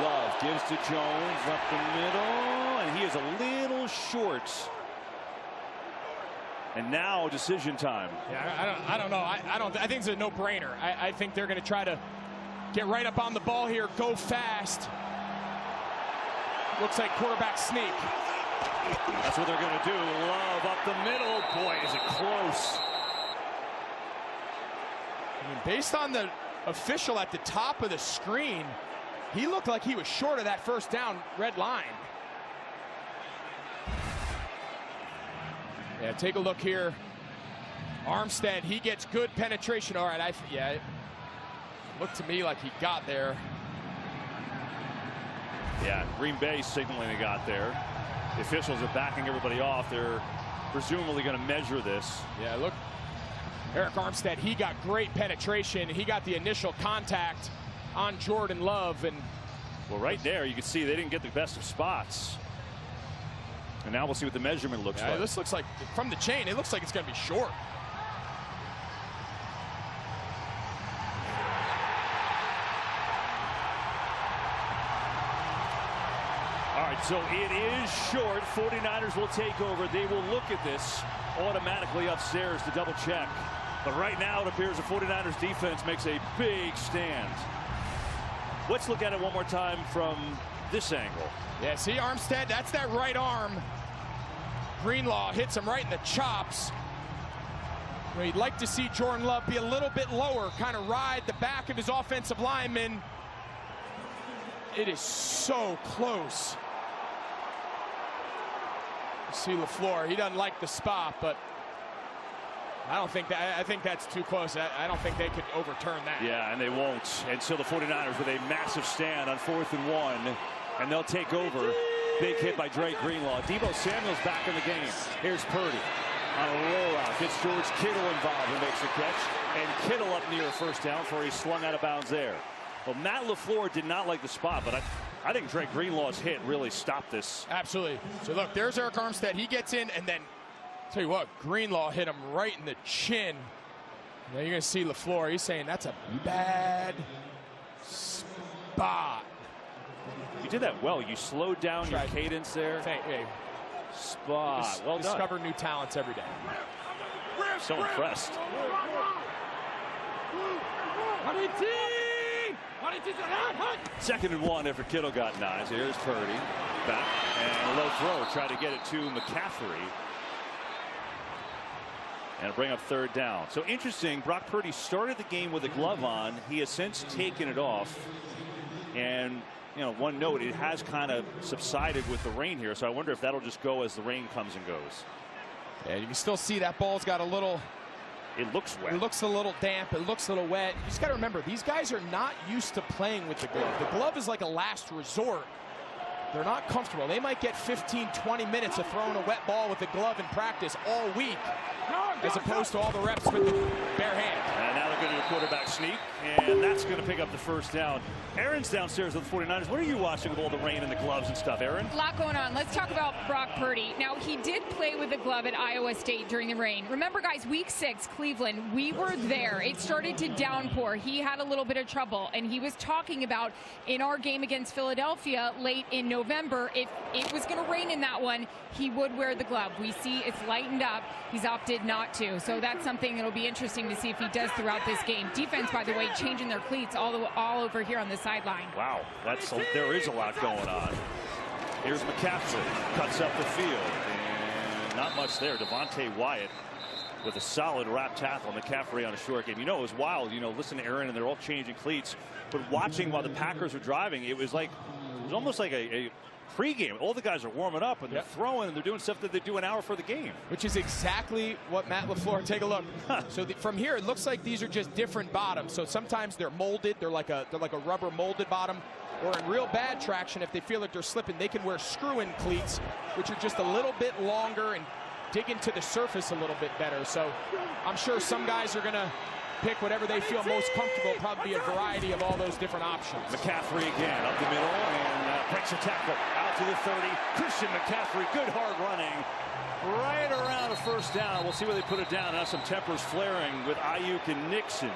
Love gives to Jones up the middle, and he is a little short. And now decision time. Yeah, I don't know. I think it's a no-brainer. I think they're going to try to get right up on the ball here, go fast. Looks like quarterback sneak. That's what they're going to do. Love up the middle. Boy, is it close. I mean, based on the official at the top of the screen, he looked like he was short of that first down red line. Yeah, take a look here. Armstead, he gets good penetration. All right, yeah, it looked to me like he got there. Yeah, Green Bay signaling they got there. The officials are backing everybody off. They're presumably going to measure this. Yeah, look. Eric Armstead, he got great penetration. He got the initial contact on Jordan Love. And well, right there, you can see they didn't get the best of spots. And now we'll see what the measurement looks like. This looks like, from the chain, it looks like it's going to be short. All right, so it is short. 49ers will take over. They will look at this automatically upstairs to double check. But right now it appears the 49ers defense makes a big stand. Let's look at it one more time from this angle. Yeah, see Armstead, that's that right arm. Greenlaw hits him right in the chops. We'd like to see Jordan Love be a little bit lower, kind of ride the back of his offensive lineman. It is so close. You see LaFleur, he doesn't like the spot, but I think that's too close. I don't think they could overturn that. Yeah, and they won't. And so the 49ers with a massive stand on 4th and 1, and they'll take over. Big hit by Drake Greenlaw. Deebo Samuel's back in the game. Here's Purdy on a rollout. Gets George Kittle involved and makes the catch. And Kittle up near a first down before he's slung out of bounds there. Well, Matt LaFleur did not like the spot, but I think Drake Greenlaw's hit really stopped this. Absolutely. So look, there's Eric Armstead. He gets in, and then tell you what, Greenlaw hit him right in the chin. Now you're going to see LaFleur. He's saying that's a bad spot. You did that well. You slowed down your cadence there. Hey, spot. Well done. Discover new talents every day. So impressed. Second and 1 after Kittle got 9. So here's Purdy back and a low throw. Try to get it to McCaffrey. And bring up 3rd down. So interesting, Brock Purdy started the game with a glove on. He has since taken it off. And, you know, one note, it has kind of subsided with the rain here. So I wonder if that'll just go as the rain comes and goes. Yeah, you can still see that ball's got a little... It looks wet. It looks a little damp. It looks a little wet. You just got to remember, these guys are not used to playing with the glove. The glove is like a last resort. They're not comfortable. They might get 15, 20 minutes of throwing a wet ball with the glove in practice all week, as opposed to all the reps with the bare hand. And now they're going to do a quarterback sneak, and that's going to pick up the first down. Aaron's downstairs with the 49ers. What are you watching with all the rain and the gloves and stuff, Aaron? A lot going on. Let's talk about Brock Purdy. Now, he did play with the glove at Iowa State during the rain. Remember, guys, week 6, Cleveland, we were there. It started to downpour. He had a little bit of trouble, and he was talking about in our game against Philadelphia late in November, if it was going to rain in that one, he would wear the glove. We see it's lightened up. He's opted not to. So that's something that'll be interesting to see if he does throughout this game. Defense, by the way, changing their cleats all over here on the sideline. Wow, there is a lot going on. Here's McCaffrey, cuts up the field, and not much there. Devontae Wyatt with a solid wrap tackle. McCaffrey on a short game. You know, it was wild. You know, listen to Aaron, and they're all changing cleats. But watching while the Packers were driving, it was almost like a pregame. All the guys are warming up and they're throwing and they're doing stuff that they do an hour for the game. Which is exactly what Matt LaFleur, take a look. So from here, it looks like these are just different bottoms. So sometimes they're molded. They're like a rubber molded bottom. Or in real bad traction, if they feel like they're slipping, they can wear screw-in cleats, which are just a little bit longer and dig into the surface a little bit better. So I'm sure some guys are going to pick whatever they feel most comfortable. Probably a variety of all those different options. McCaffrey again up the middle and breaks a tackle out to the 30. Christian McCaffrey, good hard running right around a first down. We'll see where they put it down. Now some tempers flaring with Ayuk and Nixon.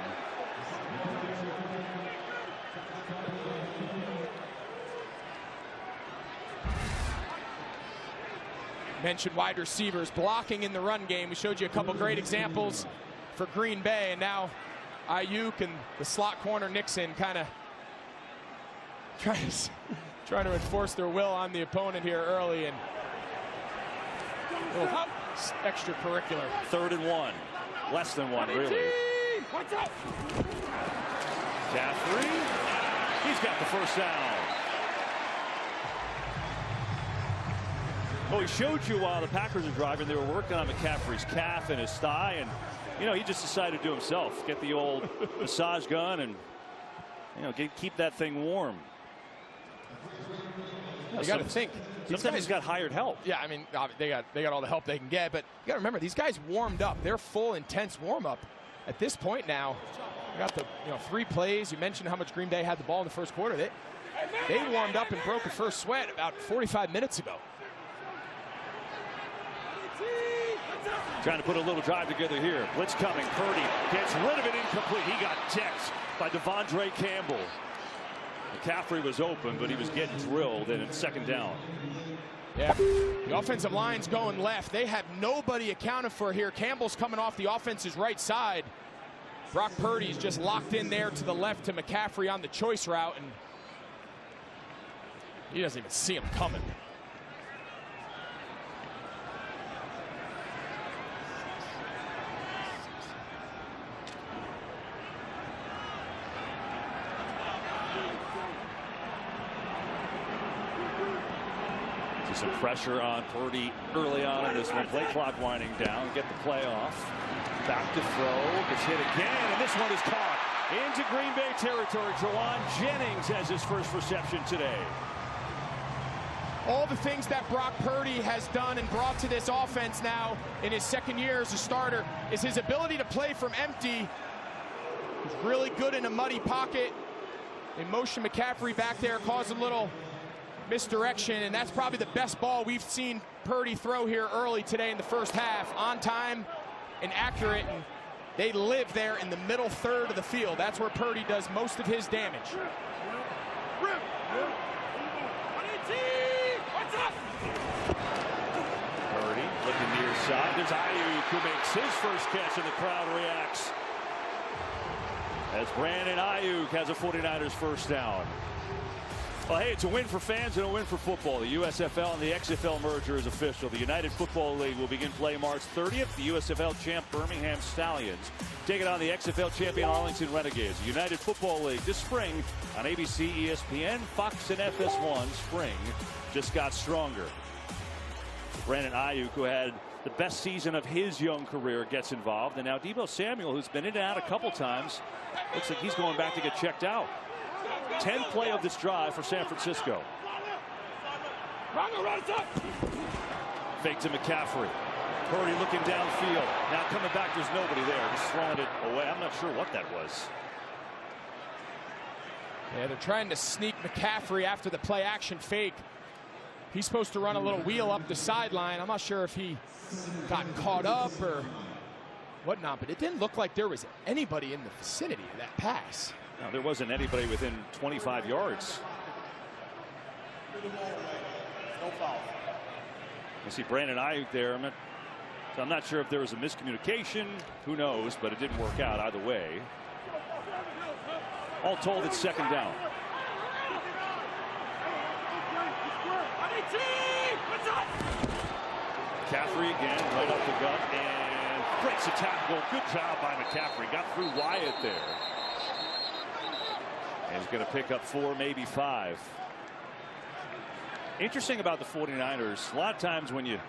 Mentioned wide receivers blocking in the run game. We showed you a couple great examples for Green Bay, and now Ayuk and the slot corner Nixon kind of trying to enforce their will on the opponent here early, and extracurricular. 3rd and 1. Less than 1, really. Caffrey, he's got the first down. Well, he showed you while the Packers are driving, they were working on McCaffrey's calf and his thigh, and he just decided to do himself, get the old massage gun and keep that thing warm. You got to think. Sometimes he's got hired help. Yeah, I mean, they got all the help they can get, but you got to remember, these guys warmed up. They're full, intense warm-up. At this point now, we got the 3 plays. You mentioned how much Green Bay had the ball in the first quarter. They warmed up and broke a first sweat about 45 minutes ago. Trying to put a little drive together here. Blitz coming. Purdy gets rid of it, incomplete. He got decked by Devondre Campbell. McCaffrey was open, but he was getting drilled, and it's 2nd down. Yeah, the offensive line's going left. They have nobody accounted for here. Campbell's coming off the offense's right side. Brock Purdy's just locked in there to the left to McCaffrey on the choice route, and he doesn't even see him coming. Some pressure on Purdy early on in this one. Play clock winding down. Get the play off. Back to throw. Gets hit again, and this one is caught into Green Bay territory. Jawan Jennings has his first reception today. All the things that Brock Purdy has done and brought to this offense now in his 2nd year as a starter is his ability to play from empty. He's really good in a muddy pocket. In motion, McCaffrey back there caused a little misdirection, and that's probably the best ball we've seen Purdy throw here early today in the first half. On time and accurate, and they live there in the middle 3rd of the field. That's where Purdy does most of his damage. Purdy looking near side. There's Ayuk, who makes his first catch, and the crowd reacts as Brandon Ayuk has a 49ers first down. Well, hey, it's a win for fans and a win for football. The USFL and the XFL merger is official. The United Football League will begin play March 30th. The USFL champ Birmingham Stallions taking on the XFL champion Arlington Renegades. The United Football League this spring on ABC, ESPN, Fox, and FS1. Spring just got stronger. Brandon Ayuk, who had the best season of his young career, gets involved. And now Deebo Samuel, who's been in and out a couple times, looks like he's going back to get checked out. 10th play of this drive for San Francisco. Fake to McCaffrey. Purdy looking downfield. Now coming back, there's nobody there. Just throwing it away. I'm not sure what that was. Yeah, they're trying to sneak McCaffrey after the play action fake. He's supposed to run a little wheel up the sideline. I'm not sure if he got caught up or whatnot, but it didn't look like there was anybody in the vicinity of that pass. No, there wasn't anybody within 25 yards. No foul. You see Brandon Ayuk there. So I'm not sure if there was a miscommunication. Who knows? But it didn't work out either way. All told, it's 2nd down. McCaffrey again, right up the gut, and breaks a tackle. Good job by McCaffrey. Got through Wyatt there. And he's going to pick up 4, maybe 5. Interesting about the 49ers, a lot of times when you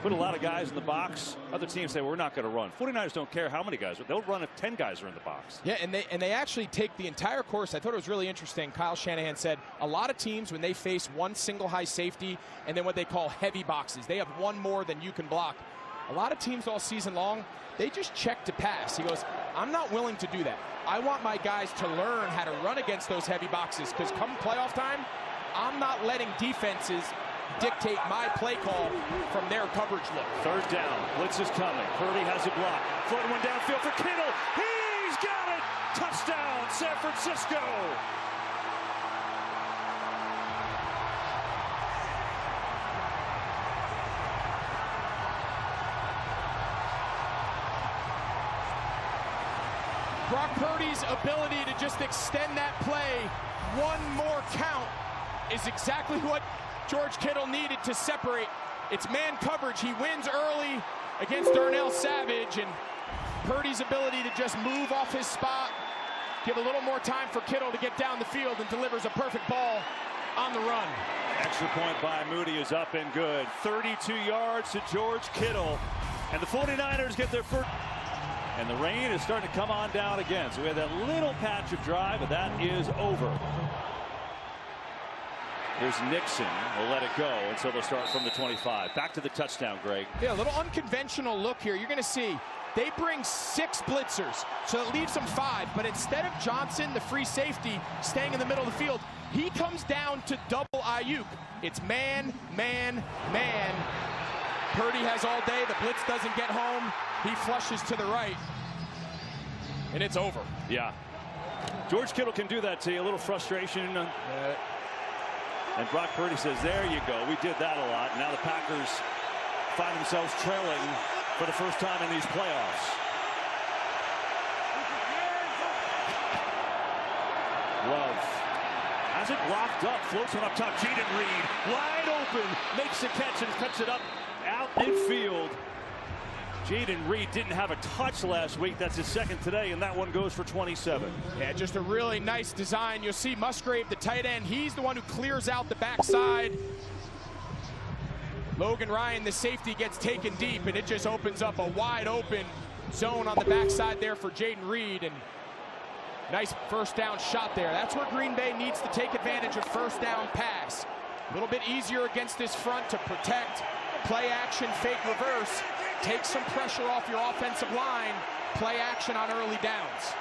put a lot of guys in the box, other teams say, well, we're not going to run. 49ers don't care how many guys. They'll run if 10 guys are in the box. Yeah, and they actually take the entire course. I thought it was really interesting. Kyle Shanahan said a lot of teams, when they face one single high safety and then what they call heavy boxes, they have one more than you can block. A lot of teams all season long, they just check to pass. He goes, I'm not willing to do that. I want my guys to learn how to run against those heavy boxes, because come playoff time, I'm not letting defenses dictate my play call from their coverage look. 3rd down. Blitz is coming. Purdy has a block. Floating one downfield for Kittle. He's got it. Touchdown, San Francisco. Brock Purdy's ability to just extend that play one more count is exactly what George Kittle needed to separate. It's man coverage. He wins early against Darnell Savage, and Purdy's ability to just move off his spot, give a little more time for Kittle to get down the field, and delivers a perfect ball on the run. Extra point by Moody is up and good. 32 yards to George Kittle, and the 49ers get their first. And the rain is starting to come on down again. So we had that little patch of dry, but that is over. Here's Nixon. Will let it go, and so they'll start from the 25. Back to the touchdown, Greg. Yeah, a little unconventional look here. You're going to see they bring 6 blitzers, so it leaves them 5. But instead of Johnson, the free safety, staying in the middle of the field, he comes down to double Ayuk. It's man, man, man. Purdy has all day. The blitz doesn't get home. He flushes to the right, and it's over. Yeah. George Kittle can do that to you. A little frustration. And Brock Purdy says, there you go. We did that a lot. Now the Packers find themselves trailing for the first time in these playoffs. Love has it locked up. Floats one up top. Jaden Reed wide open. Makes the catch and cuts it up out midfield. Jaden Reed didn't have a touch last week. That's his second today, and that one goes for 27. Yeah, just a really nice design. You'll see Musgrave, the tight end. He's the one who clears out the backside. Logan Ryan, the safety, gets taken deep, and it just opens up a wide open zone on the backside there for Jaden Reed. And nice first down shot there. That's where Green Bay needs to take advantage of first down pass. A little bit easier against this front to protect. Play action, fake reverse. Take some pressure off your offensive line. Play action on early downs.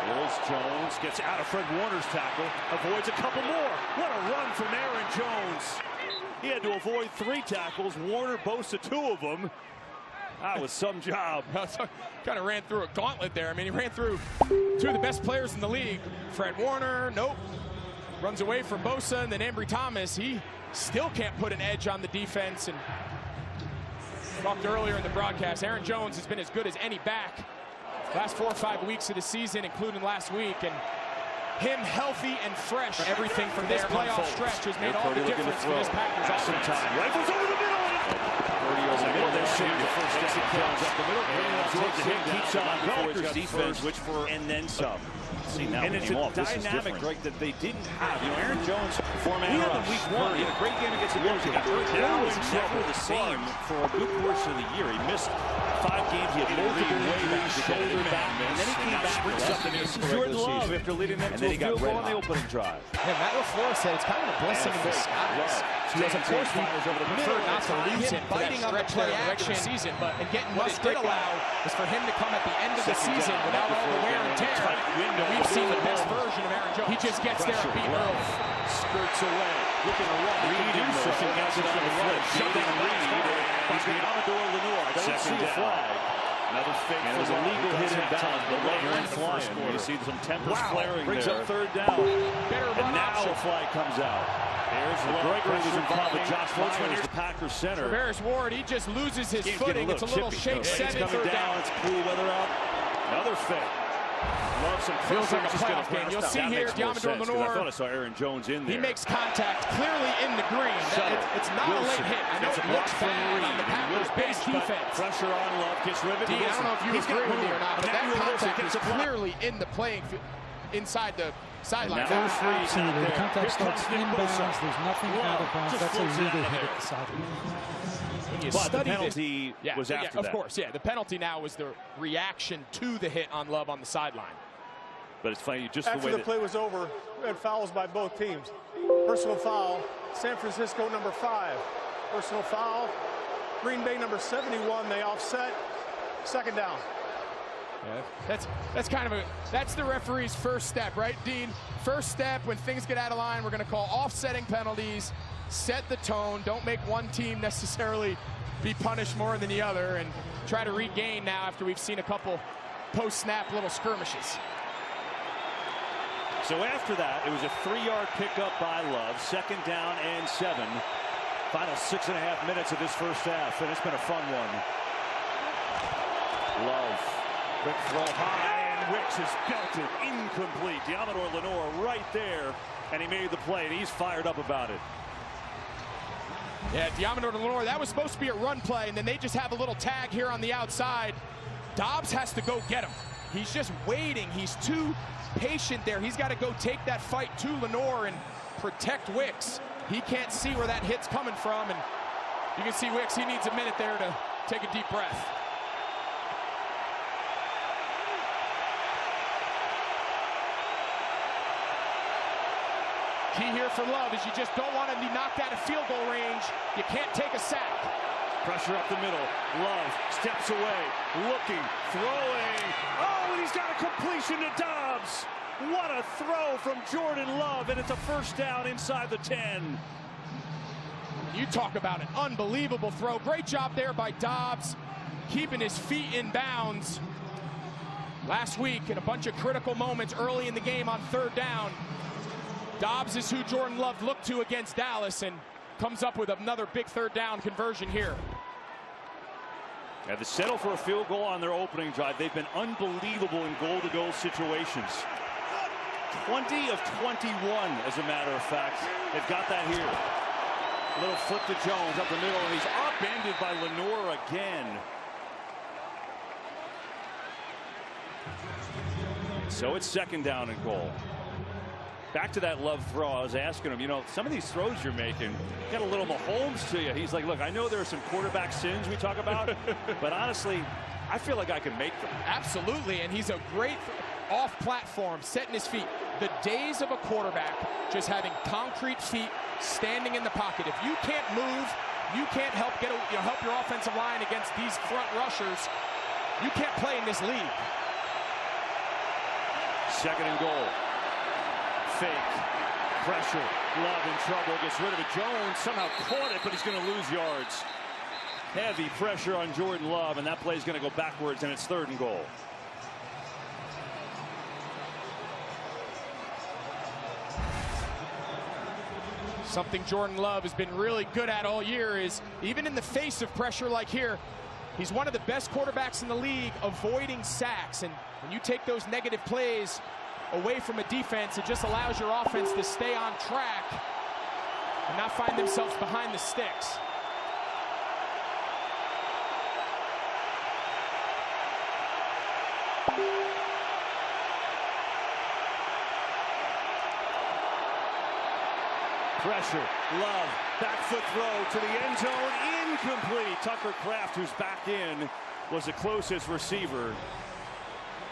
Here's Jones, gets out of Fred Warner's tackle, avoids a couple more. What a run from Aaron Jones. He had to avoid 3 tackles. Warner boasts of 2 of them. That was some job. Kind of ran through a gauntlet there. I mean, he ran through 2 of the best players in the league. Fred Warner, nope. Runs away from Bosa, and then Ambry Thomas. He still can't put an edge on the defense. And talked earlier in the broadcast, Aaron Jones has been as good as any back last 4 or 5 weeks of the season, including last week. And him healthy and fresh, everything from this playoff stretch has made all the difference for this Packers offense. Rifles over the middle. Purdy over the middle. They're shooting the first down. Up the middle. George the hit keeps on Packers defense, which for and then some. And it's a dynamic, Greg, that they didn't have. You know, Aaron Jones performing in week 1. He had a great game against the Bills. Now it's never the same for a good portion of the year. He missed 5 games. He had multiple injuries, shoulder back, and then he came back with something against Jordan Love after leading them to a field goal on the opening drive. Yeah, Matt LaFleur said it's kind of a blessing in disguise. Because of course we prefer not to lose him biting on the play action season, but and getting what it did allow is for him to come at the end of the season without all the wear and tear. We've seen the best version of Aaron Jones. He just gets there and beat early. Skirts away, looking to run. Reed in motion, gets it on the flip. Shooting Reed. He's the Amador Lenore. Don't see a flag. Another fake. And it was a legal hit inbound. The line flying. You see some tempers flaring there. Brings up 3rd down. And now a flag comes out. Gregory was involved with Josh Fortman as the Packers center. Barris Ward, he just loses his footing. It's a little shake 7 3rd down. It's cool weather out. Another fake. Love some feels like a playoff game. You'll see here, Diamador Lenore. I thought I saw Aaron Jones in there. He makes contact clearly in the green. It's not a late hit. I know it looks bad on the Packers' base defense. Pressure on Love, gets riveted. I don't know if you agree with me or not, but that contact is clearly in the playing field, inside the sideline. Absolutely. The contact starts inbounds. There's nothing out of bounds. That's a legal hit at the sideline. But the penalty was after that. Of course, yeah. The penalty now was the reaction to the hit on Love on the sideline. But it's funny, just after the way the play was over, we had fouls by both teams. Personal foul, San Francisco number 5. Personal foul, Green Bay number 71. They offset. 2nd down. Yeah, that's the referee's first step, right, Dean? First step when things get out of line, we're going to call offsetting penalties. Set the tone. Don't make one team necessarily be punished more than the other, and try to regain now after we've seen a couple post-snap little skirmishes. So after that, it was a 3-yard pickup by Love. 2nd down and 7. Final 6.5 minutes of this first half, and it's been a fun one. Love, quick throw high, and Wicks is belted, incomplete. Diamador Lenore right there, and he made the play, and he's fired up about it. Yeah, Diamador Lenore, that was supposed to be a run play, and then they just have a little tag here on the outside. Dobbs has to go get him. He's just waiting. He's too patient there. He's got to go take that fight to Lenore and protect Wicks. He can't see where that hit's coming from, and you can see Wicks, he needs a minute there to take a deep breath. Key here for Love is you just don't want to be knocked out of field goal range. You can't take a sack. Pressure up the middle. Love steps away, looking, throwing. Oh, and he's got a completion to Dobbs. What a throw from Jordan Love, and it's a first down inside the 10. You talk about an unbelievable throw. Great job there by Dobbs, keeping his feet in bounds. Last week, in a bunch of critical moments early in the game on 3rd down, Dobbs is who Jordan Love looked to against Dallas and comes up with another big 3rd down conversion here. Had to settle for a field goal on their opening drive. They've been unbelievable in goal-to-goal situations. 20 of 21, as a matter of fact. They've got that here. A little flip to Jones up the middle, and he's upended by Lenore again. So it's 2nd down and goal. Back to that Love throw. I was asking him, you know, some of these throws you're making got a little Mahomes to you. He's like, look, I know there are some quarterback sins we talk about, but honestly, I feel like I can make them. Absolutely, and he's a great off-platform, setting his feet. The days of a quarterback just having concrete feet, standing in the pocket. If you can't move, you can't help help your offensive line against these front rushers. You can't play in this league. 2nd and goal. Fake. Pressure. Love in trouble. Gets rid of it. Jones somehow caught it, but he's going to lose yards. Heavy pressure on Jordan Love, and that play is going to go backwards, and it's 3rd and goal. Something Jordan Love has been really good at all year is, even in the face of pressure like here, he's one of the best quarterbacks in the league avoiding sacks. And when you take those negative plays away from a defense, it just allows your offense to stay on track and not find themselves behind the sticks. Pressure. Love. Back foot throw to the end zone. Incomplete. Tucker Kraft, who's back in, was the closest receiver.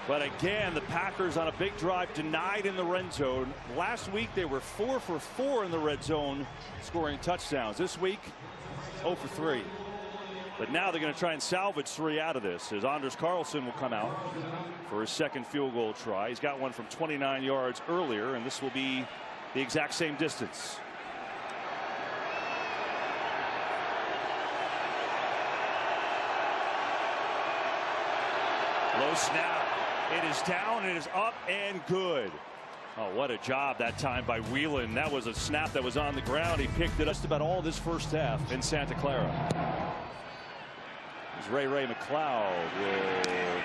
But again, the Packers on a big drive denied in the red zone. Last week they were 4 for 4 in the red zone, scoring touchdowns. This week, 0 for 3. But now they're going to try and salvage 3 out of this, as Anders Carlson will come out for his 2nd field goal try. He's got one from 29 yards earlier, and this will be the exact same distance. Low snap. It is down. It is up and good. Oh, what a job that time by Whelan. That was a snap that was on the ground. He picked it up just about all this first half in Santa Clara. As Ray McLeod will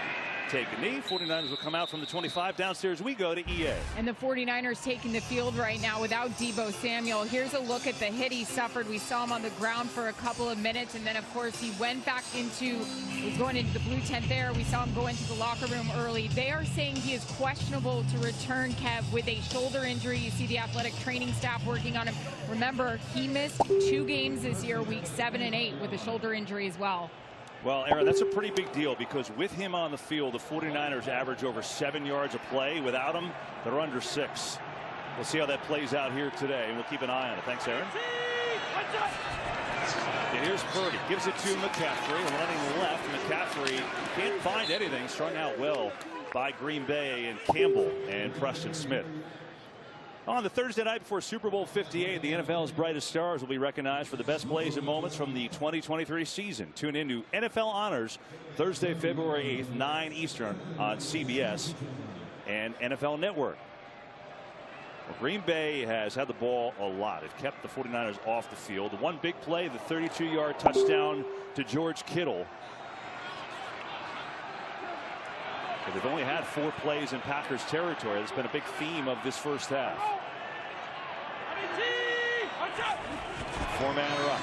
take a knee. 49ers will come out from the 25. Downstairs we go to EA. And the 49ers taking the field right now without Deebo Samuel. Here's a look at the hit he suffered. We saw him on the ground for a couple of minutes, and then of course he went back into, was going into the blue tent there. We saw him go into the locker room early. They are saying he is questionable to return, Kev, with a shoulder injury. You see the athletic training staff working on him. Remember, he missed 2 games this year, weeks 7 and 8, with a shoulder injury as well. Well, Aaron, that's a pretty big deal, because with him on the field, the 49ers average over 7 yards a play. Without him, they're under 6. We'll see how that plays out here today, and we'll keep an eye on it. Thanks, Aaron. And here's Purdy. Gives it to McCaffrey. Running left. McCaffrey can't find anything. Strung out well by Green Bay and Campbell and Preston Smith. On the Thursday night before Super Bowl 58, the NFL's brightest stars will be recognized for the best plays and moments from the 2023 season. Tune in to NFL Honors Thursday, February 8th, 9 Eastern on CBS and NFL Network. Well, Green Bay has had the ball a lot. It kept the 49ers off the field. The one big play, the 32-yard touchdown to George Kittle. But they've only had 4 plays in Packers territory. That's been a big theme of this first half. 4-man rush.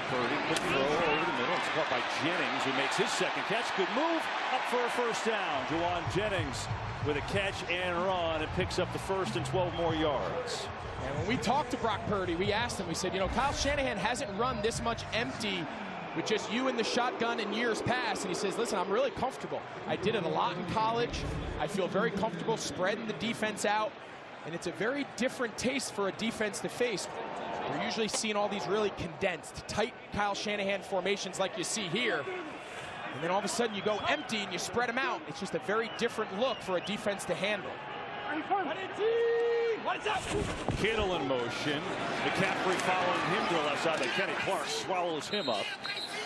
Thurday, quick throw over the middle. It's caught by Jennings, who makes his second catch. Good move up for a first down. Juwan Jennings with a catch and run, and picks up the first and 12 more yards. And when we talked to Brock Purdy, we asked him, we said, you know, Kyle Shanahan hasn't run this much empty with just you in the shotgun in years past. And he says, listen, I'm really comfortable. I did it a lot in college. I feel very comfortable spreading the defense out. And it's a very different taste for a defense to face. We're usually seeing all these really condensed, tight Kyle Shanahan formations like you see here. And then all of a sudden you go empty and you spread them out. It's just a very different look for a defense to handle. Kittle in motion. McCaffrey following him to the left side. But Kenny Clark swallows him up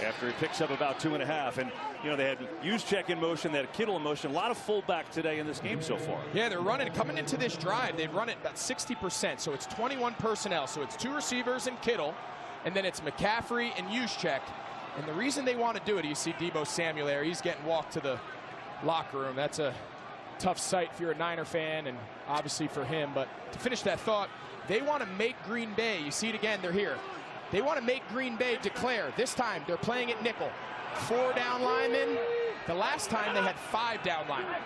after he picks up about 2.5. And, you know, they had Juszczyk in motion. They had Kittle in motion. A lot of fullback today in this game so far. Yeah, they're running. Coming into this drive, they'd run it about 60%. So it's 21 personnel. So it's 2 receivers and Kittle. And then it's McCaffrey and Juszczyk. And the reason they want to do it, you see Deebo Samuel there. He's getting walked to the locker room. That's a tough sight if you're a Niner fan, and obviously for him. But to finish that thought, they want to make Green Bay, you see it again, they're here. They want to make Green Bay declare. This time they're playing at nickel. 4 down linemen. The last time they had 5 down linemen.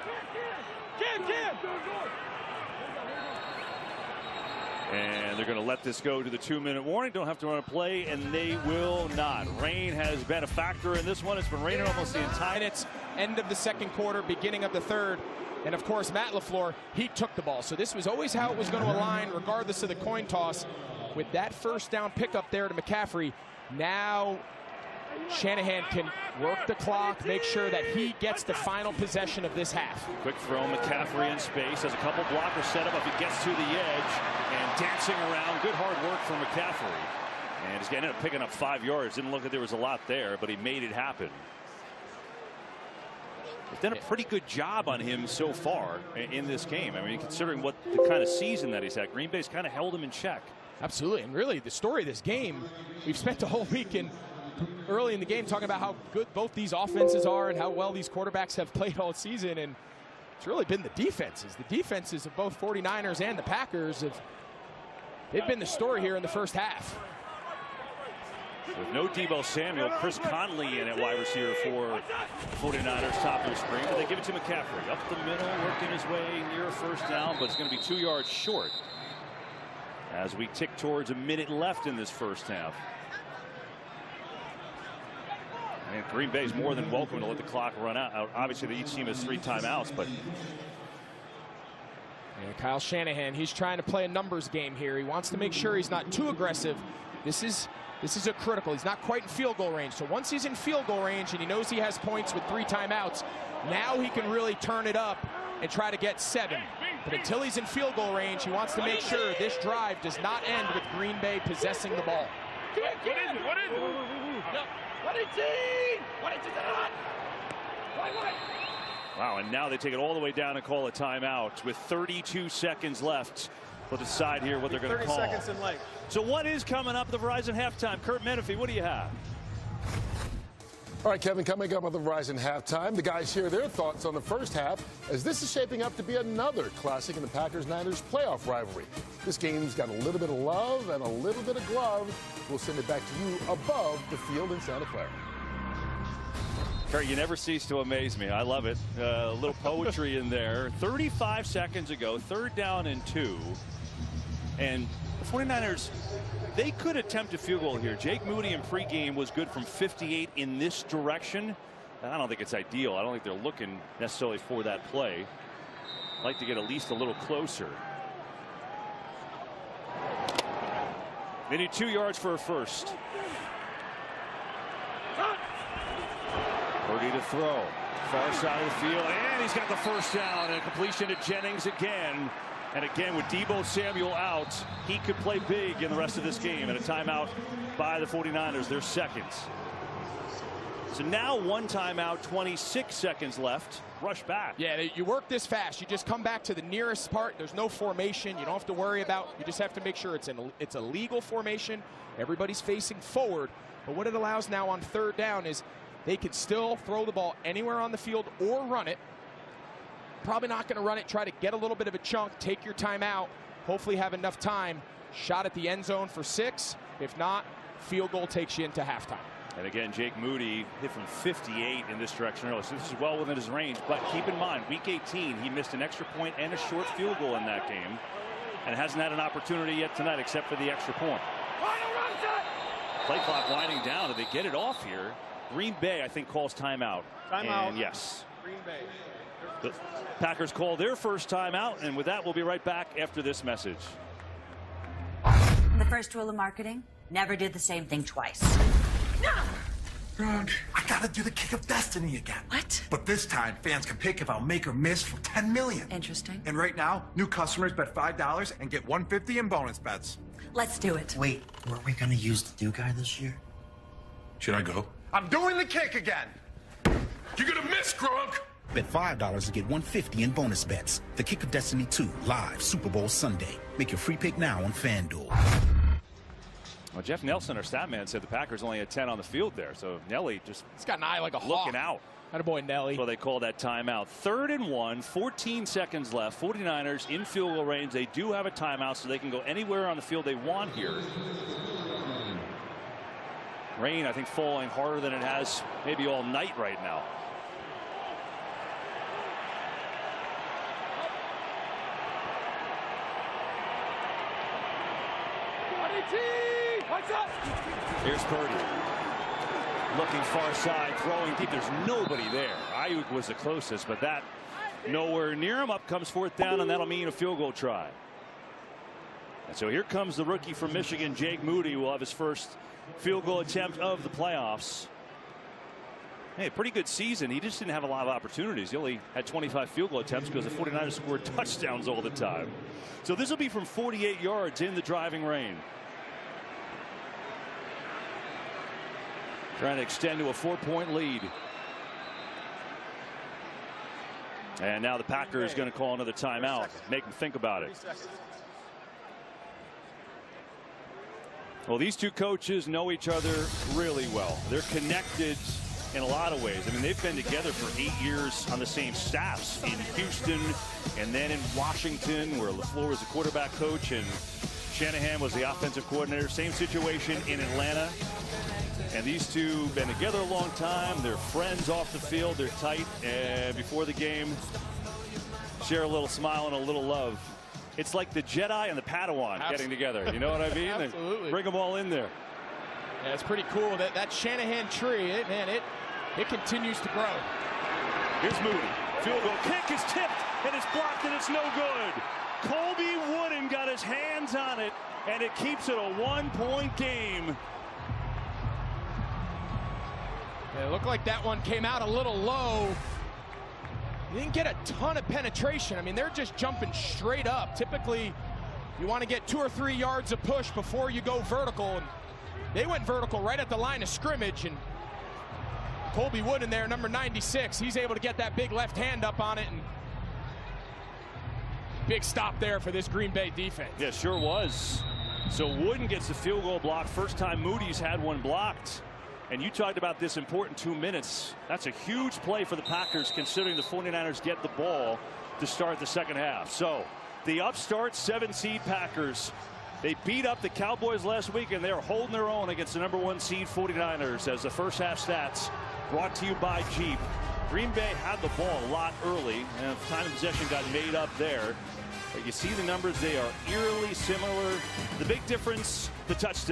And they're going to let this go to the 2-minute warning. Don't have to run a play, and they will not. Rain has been a factor in this one. It's been raining almost the entire. And it's end of the second quarter, beginning of the third. And of course, Matt LaFleur, he took the ball. So this was always how it was going to align, regardless of the coin toss. With that first down pickup there to McCaffrey, now Shanahan can work the clock, make sure that he gets the final possession of this half. Quick throw, McCaffrey in space. Has a couple blockers set up if he gets to the edge. And dancing around. Good hard work from McCaffrey. And he's ended up picking up 5 yards. Didn't look like there was a lot there, but he made it happen. They've done a pretty good job on him so far in this game. I mean, considering what the kind of season that he's had, Green Bay's kind of held him in check. Absolutely. And really, the story of this game, we've spent the whole weekend early in the game talking about how good both these offenses are and how well these quarterbacks have played all season. And it's really been the defenses. The defenses of both 49ers and the Packers they've been the story here in the first half. With no Deebo Samuel, Chris Conley in at wide receiver for 49ers top of the screen. But they give it to McCaffrey. Up the middle, working his way near a first down, but it's going to be 2 yards short as we tick towards a minute left in this first half. And Green Bay's more than welcome to let the clock run out. Obviously, each team has 3 timeouts, but and Kyle Shanahan, he's trying to play a numbers game here. He wants to make sure he's not too aggressive. This is a critical. He's not quite in field goal range. So once he's in field goal range and he knows he has points with 3 timeouts, now he can really turn it up and try to get 7. But until he's in field goal range, he wants to make sure this drive does not end with Green Bay possessing the ball. What is wow, and now they take it all the way down and call a timeout with 32 seconds left. We'll decide here what they're going to call. 30 seconds in late. So what is coming up at the Verizon halftime? Kurt Menefee, what do you have? All right, Kevin, coming up on the Verizon halftime, the guys share their thoughts on the first half as this is shaping up to be another classic in the Packers-Niners playoff rivalry. This game's got a little bit of love and a little bit of glove. We'll send it back to you above the field in Santa Clara. Kurt, you never cease to amaze me. I love it. A little poetry in there. 35 seconds ago, 3rd down and 2. And the 49ers, they could attempt a field goal here. Jake Moody in pregame was good from 58 in this direction. I don't think it's ideal. I don't think they're looking necessarily for that play. I'd like to get at least a little closer. They need 2 yards for a first. Purdy to throw. Far side of the field, and he's got the first down, and a completion to Jennings again. And again, with Deebo Samuel out, he could play big in the rest of this game. And a timeout by the 49ers, their seconds. So now 1 timeout, 26 seconds left. Rush back. Yeah, you work this fast. You just come back to the nearest part. There's no formation. You don't have to worry about. You just have to make sure it's a legal formation. Everybody's facing forward. But what it allows now on 3rd down is they could still throw the ball anywhere on the field or run it. probably not going to run it. Try to get a little bit of a chunk, take your time out, hopefully have enough time. Shot at the end zone for 6. If not, field goal takes you into halftime. And again, Jake Moody hit from 58 in this direction earlier. So this is well within his range. But keep in mind, week 18, he missed an extra point and a short field goal in that game. And hasn't had an opportunity yet tonight except for the extra point. Play clock winding down. Did they get it off here? Green Bay, I think, calls timeout. Timeout. And yes. Green Bay. The Packers call their first timeout. And with that, we'll be right back after this message. The first rule of marketing, never do the same thing twice. Gronk, I gotta do the Kick of Destiny again. What? But this time, fans can pick if I'll make or miss for $10 million. Interesting. And right now, new customers bet $5 and get $150 in bonus bets. Let's do it. Wait, weren't we gonna use the do guy this year? Should I go? I'm doing the kick again. You're gonna miss, Gronk. Bet $5 to get $150 in bonus bets. The Kick of Destiny 2, live Super Bowl Sunday. Make your free pick now on FanDuel. Well, Jeff Nelson, our stat man, said the Packers only had 10 on the field there. So Nelly just He's got an eye like a hawk. looking out. Attaboy, Nelly. So they call that timeout. 3rd and 1, 14 seconds left. 49ers in field goal range. They do have a timeout, so they can go anywhere on the field they want here. Rain, I think, falling harder than it has maybe all night right now. Here's Purdy. Looking far side, throwing deep. There's nobody there. Ayuk was the closest, but that nowhere near him. Up comes 4th down, and that'll mean a field goal try. And so here comes the rookie from Michigan, Jake Moody, who will have his first field goal attempt of the playoffs. Hey, pretty good season. He just didn't have a lot of opportunities. He only had 25 field goal attempts because the 49ers scored touchdowns all the time. So this will be from 48 yards in the driving rain. Trying to extend to a 4-point lead. And now the Packers going to call another timeout. Make them think about it. Well, these two coaches know each other really well. They're connected in a lot of ways. I mean, they've been together for 8 years on the same staffs in Houston and then in Washington, where LaFleur was the quarterback coach and Shanahan was the offensive coordinator. Same situation in Atlanta. And these two have been together a long time. They're friends off the field. They're tight. And before the game, share a little smile and a little love. It's like the Jedi and the Padawan getting together. You know what I mean? Absolutely. Bring them all in there. Yeah, it's pretty cool. That Shanahan tree, it continues to grow. Here's Moody. Field goal kick is tipped, and it's blocked, and it's no good. Colby Wooden got his hands on it, and it keeps it a 1-point game. Yeah, it looked like that one came out a little low. You didn't get a ton of penetration. I mean, they're just jumping straight up. Typically, you want to get 2 or 3 yards of push before you go vertical. And they went vertical right at the line of scrimmage. And Colby Wooden there, number 96, he's able to get that big left hand up on it. And big stop there for this Green Bay defense. Yeah, sure was. So Wooden gets the field goal block. First time Moody's had one blocked. And you talked about this important 2 minutes. That's a huge play for the Packers, considering the 49ers get the ball to start the second half. So the upstart 7-seed Packers, they beat up the Cowboys last week, and they're holding their own against the number 1 seed 49ers as the first half stats brought to you by Jeep. Green Bay had the ball a lot early, and time of possession got made up there. But you see the numbers, they are eerily similar. The big difference, the touchdown.